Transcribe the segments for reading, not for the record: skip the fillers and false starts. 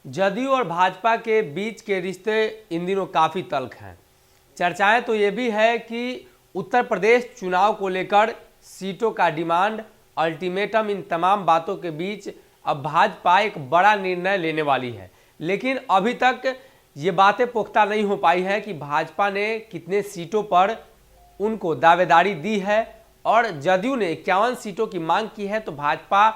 जदयू और भाजपा के बीच के रिश्ते इन दिनों काफ़ी तल्ख हैं। चर्चाएं तो ये भी है कि उत्तर प्रदेश चुनाव को लेकर सीटों का डिमांड, अल्टीमेटम, इन तमाम बातों के बीच अब भाजपा एक बड़ा निर्णय लेने वाली है। लेकिन अभी तक ये बातें पुख्ता नहीं हो पाई है कि भाजपा ने कितने सीटों पर उनको दावेदारी दी है और जदयू ने 51 सीटों की मांग की है। तो भाजपा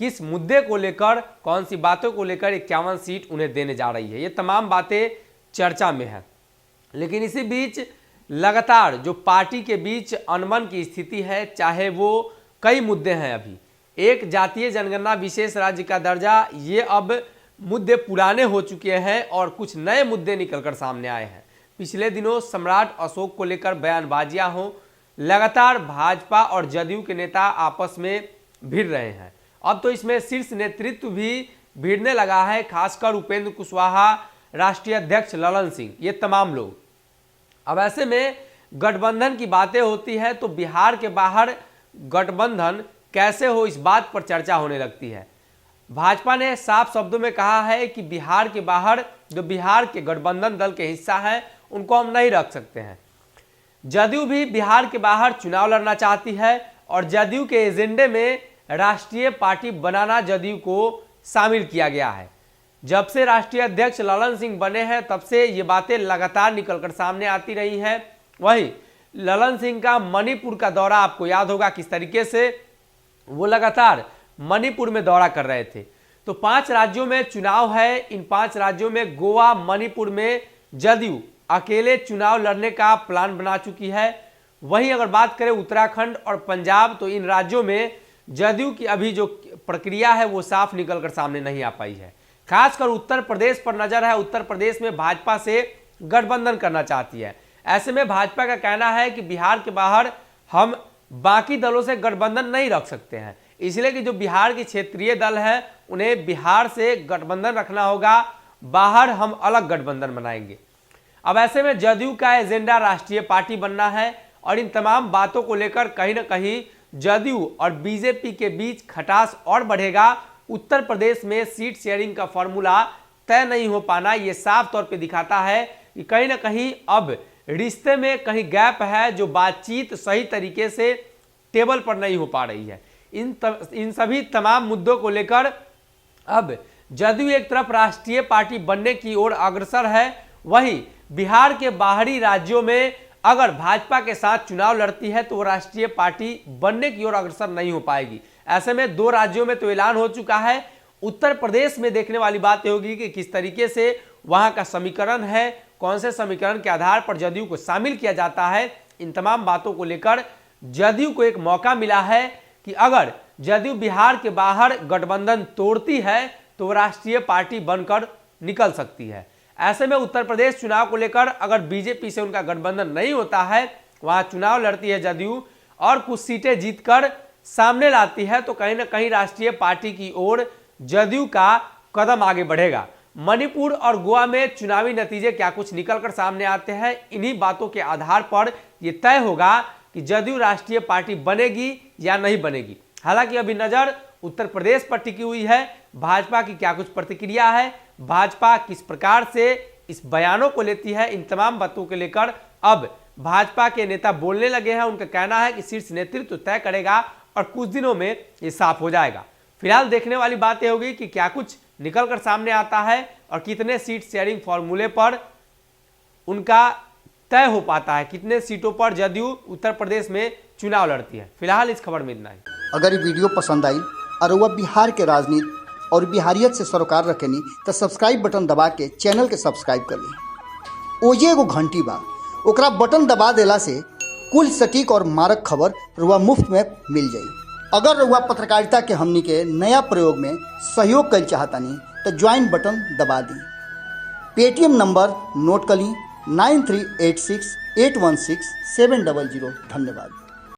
किस मुद्दे को लेकर, कौन सी बातों को लेकर 51 सीट उन्हें देने जा रही है, ये तमाम बातें चर्चा में है। लेकिन इसी बीच लगातार जो पार्टी के बीच अनबन की स्थिति है, चाहे वो कई मुद्दे हैं। अभी एक जातीय जनगणना विशेष राज्य का दर्जा, ये अब मुद्दे पुराने हो चुके हैं और कुछ नए मुद्दे निकलकर सामने आए हैं। पिछले दिनों सम्राट अशोक को लेकर बयानबाजियां हों, लगातार भाजपा और जदयू के नेता आपस में भिड़ रहे हैं। अब तो इसमें शीर्ष नेतृत्व भी भिड़ने लगा है, खासकर उपेंद्र कुशवाहा, राष्ट्रीय अध्यक्ष ललन सिंह, ये तमाम लोग। अब ऐसे में गठबंधन की बातें होती है तो बिहार के बाहर गठबंधन कैसे हो, इस बात पर चर्चा होने लगती है। भाजपा ने साफ शब्दों में कहा है कि बिहार के बाहर जो बिहार के गठबंधन दल के हिस्सा हैं उनको हम नहीं रख सकते हैं। जदयू भी बिहार के बाहर चुनाव लड़ना चाहती है और जदयू के एजेंडे में राष्ट्रीय पार्टी बनाना जदयू को शामिल किया गया है। जब से राष्ट्रीय अध्यक्ष ललन सिंह बने हैं तब से ये बातें लगातार निकलकर सामने आती रही हैं। वहीं ललन सिंह का मणिपुर का दौरा, आपको याद होगा किस तरीके से वो लगातार मणिपुर में दौरा कर रहे थे। तो 5 राज्यों में चुनाव है, इन 5 राज्यों में गोवा, मणिपुर में जदयू अकेले चुनाव लड़ने का प्लान बना चुकी है। वहीं अगर बात करें उत्तराखंड और पंजाब, तो इन राज्यों में जदयू की अभी जो प्रक्रिया है वो साफ निकलकर सामने नहीं आ पाई है। खासकर उत्तर प्रदेश पर नजर है। उत्तर प्रदेश में भाजपा से गठबंधन करना चाहती है। ऐसे में भाजपा का कहना है कि बिहार के बाहर हम बाकी दलों से गठबंधन नहीं रख सकते हैं, इसलिए कि जो बिहार के क्षेत्रीय दल हैं उन्हें बिहार से गठबंधन रखना होगा, बाहर हम अलग गठबंधन बनाएंगे। अब ऐसे में जदयू का एजेंडा राष्ट्रीय पार्टी बनना है और इन तमाम बातों को लेकर कहीं ना कहीं जदयू और बीजेपी के बीच खटास और बढ़ेगा। उत्तर प्रदेश में सीट शेयरिंग का फॉर्मूला तय नहीं हो पाना ये साफ तौर पे दिखाता है कि कहीं ना कहीं अब रिश्ते में कहीं गैप है, जो बातचीत सही तरीके से टेबल पर नहीं हो पा रही है। इन सभी तमाम मुद्दों को लेकर अब जदयू एक तरफ राष्ट्रीय पार्टी बनने की ओर अग्रसर है, वहीं बिहार के बाहरी राज्यों में अगर भाजपा के साथ चुनाव लड़ती है तो वो राष्ट्रीय पार्टी बनने की ओर अग्रसर नहीं हो पाएगी। ऐसे में 2 राज्यों में तो ऐलान हो चुका है। उत्तर प्रदेश में देखने वाली बात होगी कि किस तरीके से वहां का समीकरण है, कौन से समीकरण के आधार पर जदयू को शामिल किया जाता है। इन तमाम बातों को लेकर जदयू को एक मौका मिला है कि अगर जदयू बिहार के बाहर गठबंधन तोड़ती है तो राष्ट्रीय पार्टी बनकर निकल सकती है। ऐसे में उत्तर प्रदेश चुनाव को लेकर अगर बीजेपी से उनका गठबंधन नहीं होता है, वहां चुनाव लड़ती है जदयू और कुछ सीटें जीतकर सामने लाती है, तो कहीं ना कहीं राष्ट्रीय पार्टी की ओर जदयू का कदम आगे बढ़ेगा। मणिपुर और गोवा में चुनावी नतीजे क्या कुछ निकलकर सामने आते हैं, इन्हीं बातों के आधार पर यह तय होगा कि जदयू राष्ट्रीय पार्टी बनेगी या नहीं बनेगी। हालांकि अभी नजर उत्तर प्रदेश पर टिकी हुई है। भाजपा की क्या कुछ प्रतिक्रिया है, भाजपा किस प्रकार से इस बयानों को लेती है, इन तमाम बातों को लेकर अब भाजपा के नेता बोलने लगे हैं। उनका कहना है कि शीर्ष नेतृत्व तय करेगा और कुछ दिनों में ये साफ हो जाएगा। फिलहाल देखने वाली बातें होगी कि क्या कुछ निकलकर सामने आता है और कितने सीट शेयरिंग फॉर्मूले पर उनका तय हो पाता है, कितने सीटों पर जदयू उत्तर प्रदेश में चुनाव लड़ती है। फिलहाल इस खबर में इतना ही। अगर ये वीडियो पसंद आई और वह बिहार के राजनीति और बिहारियत से सरोकार रखेनी तो सब्सक्राइब बटन दबा के चैनल के सब्सक्राइब कर ली। ओजे एगो घंटी बा, ओकरा बटन दबा देला से कुल सटीक और मारक खबर रुआ मुफ्त में मिल जाई। अगर रुआ पत्रकारिता के हमनी के नया प्रयोग में सहयोग कर चाहतानी तो ज्वाइन बटन दबा दी। पेटीएम नंबर नोट कर ली 9386816700। धन्यवाद।